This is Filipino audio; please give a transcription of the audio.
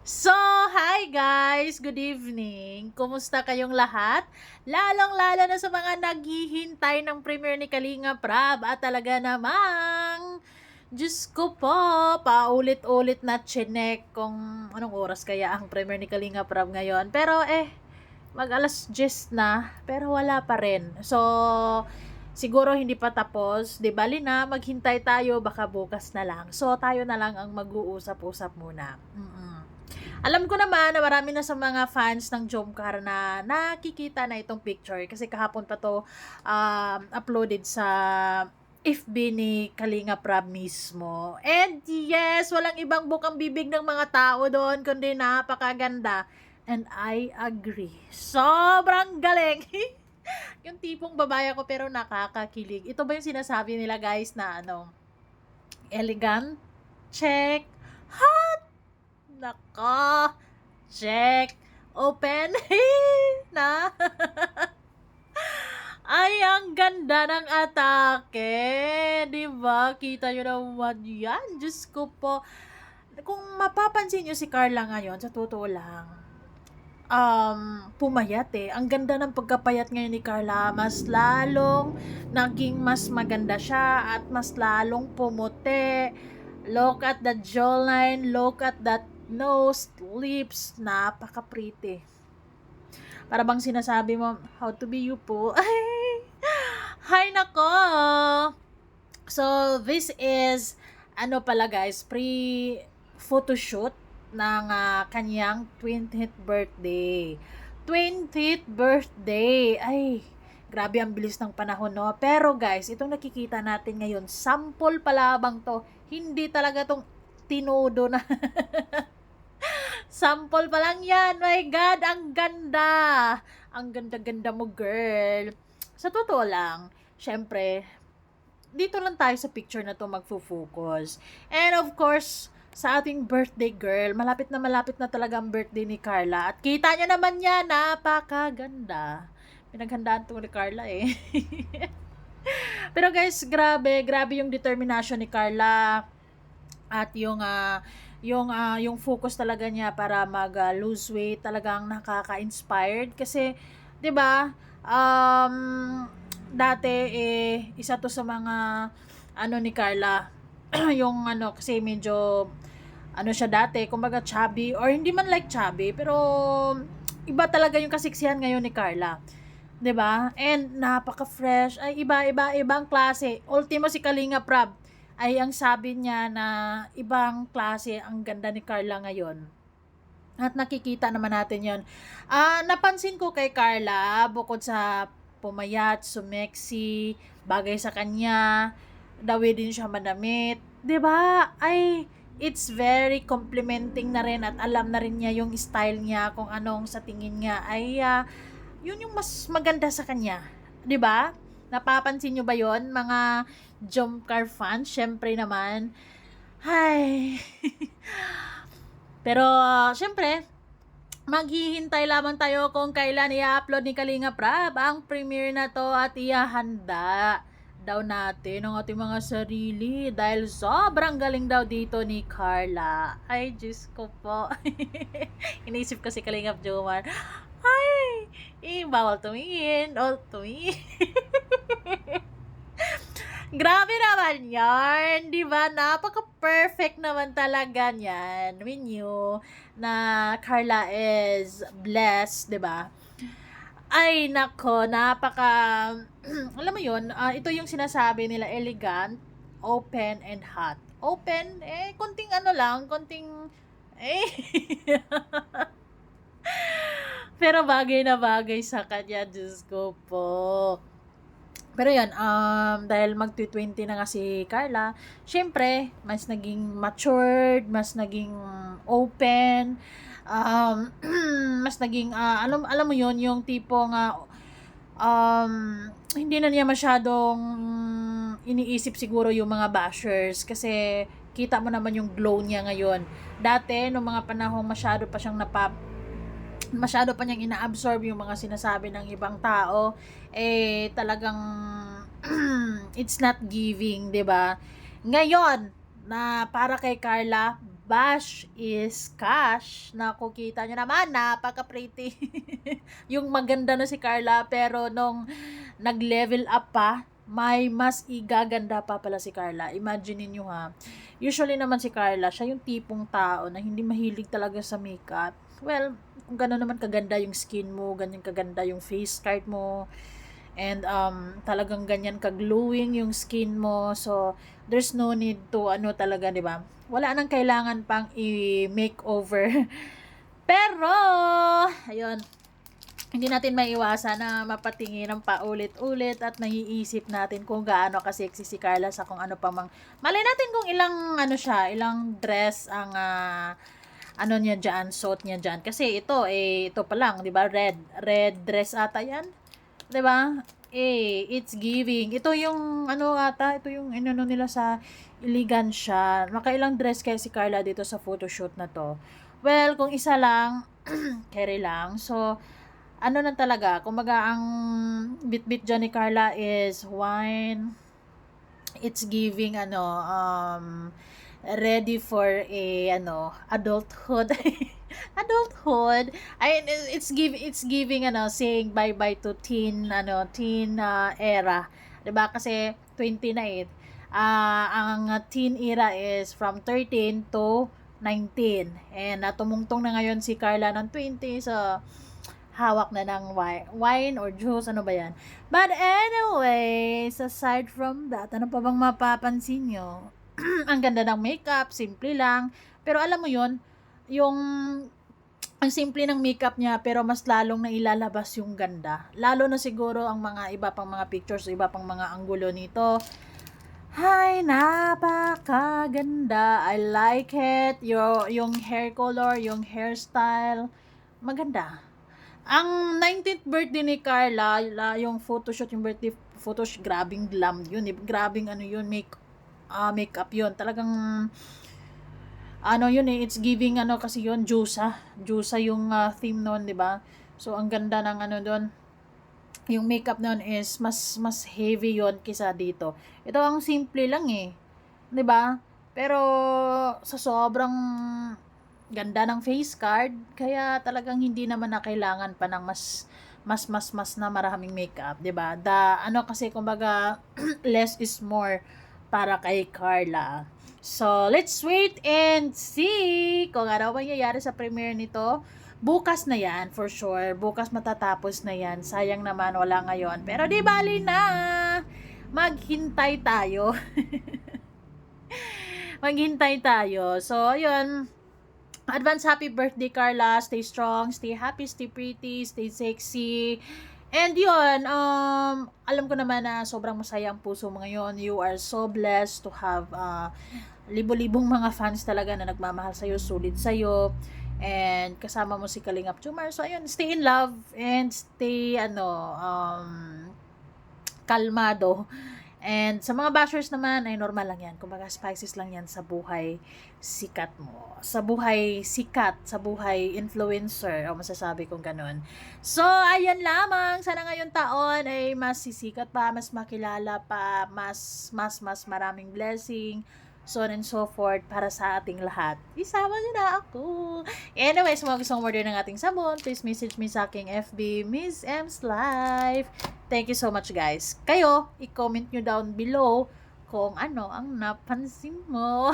So, hi guys! Good evening! Kumusta kayong lahat? Lalong-lalo na sa mga naghihintay ng premiere ni Kalinga Prab at talaga namang Diyos ko po, paulit-ulit na chinek kung anong oras kaya ang premiere ni Kalinga Prab ngayon. Pero mag alas 10 na, pero wala pa rin. So, siguro hindi pa tapos. Di bali na, maghintay tayo, baka bukas na lang. So, tayo na lang ang mag-uusap-usap muna. Alam ko naman na marami na sa mga fans ng Jomcar na nakikita na itong picture kasi kahapon pa to uploaded sa FB ni Kalinga Prab mismo. And yes, walang ibang bukang bibig ng mga tao doon kundi napakaganda. And I agree. Sobrang galing. Yung tipong babae ko pero nakakakilig. Ito ba yung sinasabi nila guys na elegant? Check. Hot! Nako, check, open, na. Ay, ang ganda ng atake, di ba? Kita nyo naman yan, Diyos ko po. Kung mapapansin nyo si Carla ngayon, sa totoo lang, pumayat Ang ganda ng pagkapayat ngayon ni Carla. Mas lalong naging mas maganda siya at mas lalong pumuti. Look at the jawline, look at that nose, lips, napaka-pretty. Para bang sinasabi mo, how to be you po. Hay nako! So, this is, pala guys, pre-photoshoot ng kanyang 20th birthday. 20th birthday! Ay, grabe ang bilis ng panahon, no? Pero guys, itong nakikita natin ngayon, sample palabang to. Hindi talaga tong tinudo na. Sample pa lang yan. My God, ang ganda. Ang ganda-ganda mo, girl. Sa totoo lang, syempre, dito lang tayo sa picture na to magfo-focus. And of course, sa ating birthday girl, malapit na talaga ang birthday ni Carla. At kita nyo naman yan, napakaganda. Pinaghandaan to ni Carla Pero guys, grabe yung determination ni Carla at yung focus talaga niya para lose weight, talagang nakaka-inspired kasi 'di ba? Dati isa to sa mga ni Carla yung kasi medyo siya dati, kumbaga chubby or hindi man like chubby, pero iba talaga yung kasiksihan ngayon ni Carla. 'Di ba? And napaka-fresh, ay ibang klase. Ultimo si Kalinga Prab ay ang sabi niya na ibang klase ang ganda ni Carla ngayon. At nakikita naman natin 'yon. Napansin ko kay Carla, bukod sa pumayat, sumeksi, bagay sa kanya, dawi din siya manamit, 'di ba? Ay, it's very complimenting na rin at alam na rin niya yung style niya, kung anong sa tingin niya ay yun yung mas maganda sa kanya, 'di ba? Napapansin niyo ba 'yon, mga Jomcar fans? Syempre naman. Hay. Pero syempre, maghihintay lamang tayo kung kailan i-upload ni Kalinga Prab ang premiere na to at ihahanda daw natin ang ating mga sarili dahil sobrang galing daw dito ni Carla. Ay, Diyos ko po. Iniisip ko si Kalingap Jomar. Ay, bawal tumingin. O, tumingin. Grabe naman yarn, di ba? Napaka-perfect naman talaga niyan. We knew na Carla is blessed, di ba? Ay, nako, alam mo yun, ito yung sinasabi nila, elegant, open, and hot. Open, konting konting, eh, pero bagay na bagay sa kanya, Diyos ko po. Pero yan, dahil magti-20 na nga si Carla, syempre, mas naging matured, mas naging open, mas naging, alam mo yon yung tipong, hindi na niya masyadong iniisip siguro yung mga bashers kasi kita mo naman yung glow niya ngayon. Dati, nung mga panahon masyado pa niyang ina-absorb yung mga sinasabi ng ibang tao, talagang it's not giving, 'di ba? Ngayon, na para kay Carla, bash is cash. Naku, kita nyo naman, napaka-pretty. Yung maganda na si Carla, pero nung nag-level up pa, may mas igaganda pa pala si Carla. Imagine niyo ha. Usually naman si Carla, siya yung tipong tao na hindi mahilig talaga sa makeup. Well, kung gano'n naman kaganda yung skin mo, ganyan kaganda yung face card mo, and talagang ganyan ka-glowing yung skin mo. So, there's no need to ano talaga, 'di ba? Wala nang kailangan pang i-makeover. Pero, ayun, hindi natin maiwasan na mapatingin ng paulit-ulit at naiisip natin kung gaano ka-sexy si Carla sa kung ano pa mang. Malay natin kung ilang ano siya, ilang dress ang ano niya diyan, suot niya diyan. Kasi ito pa lang, 'di ba? Red dress ata 'yan. 'Di ba? It's giving. Ito yung ano ata, ito yung inano nila sa elegansya. Nakailang dress kaya si Carla dito sa photoshoot na to. Well, kung isa lang, carry lang. So, ano lang talaga, kumbaga ang bit-bit dyan ni Carla is wine. It's giving ready for a adulthood. Adulthood. It's giving saying bye-bye to teen era. 'Di ba? Kasi 20 na eh. Ang teen era is from 13 to 19. And tumungtong na ngayon si Carla ng 20, so hawak na ng wine or juice, ano ba yan? But anyways, aside from that, ano pa bang mapapansin nyo? Ang ganda ng makeup, simple lang. Pero alam mo yon, yung ang simple ng makeup niya pero mas lalong nailalabas yung ganda. Lalo na siguro ang mga iba pang mga pictures, iba pang mga anggulo nito. Hay, napakaganda. I like it. Yung hair color, yung hairstyle, maganda. Ang 19th birthday ni Carla, yung photoshoot, yung birthday photoshoot, grabing glam yun. Grabing yun, makeup yun. Talagang, yun it's giving kasi yun, Jusa. Jusa yung theme noon, di ba? So, ang ganda ng doon. Yung makeup noon is mas heavy yon kisa dito. Ito ang simple lang eh. 'Di ba? Pero sa sobrang ganda ng face card, kaya talagang hindi naman na kailangan pa ng mas na maraming makeup, 'di ba? Kasi kumbaga less is more para kay Carla. So, let's wait and see kung ano mangyayari sa premiere nito. Bukas na yan, for sure. Bukas matatapos na yan. Sayang naman, wala ngayon. Pero di bali na. Maghintay tayo. Maghintay tayo. So, ayun. Advance happy birthday, Carla. Stay strong, stay happy, stay pretty, stay sexy. And yun, alam ko naman na sobrang masaya ang puso mo ngayon. You are so blessed to have libo-libong mga fans talaga na nagmamahal sa'yo, sulit sa'yo. And kasama mo si Kalingap Jomar. So, ayun, stay in love and stay, kalmado. And sa mga bashers naman, ay normal lang yan. Kumbaga, spices lang yan sa buhay sikat mo. Sa buhay sikat, sa buhay influencer, o masasabi kong ganun. So, ayan lamang. Sana ngayong taon ay mas sisikat pa, mas makilala pa, mas maraming blessing, so on and so forth para sa ating lahat. Isama niyo na ako. Anyways, mga gustong order ng ating sabon, please message me sa aking FB, Miss M's Life. Thank you so much, guys. Kayo, i-comment nyo down below kung ano ang napansin mo.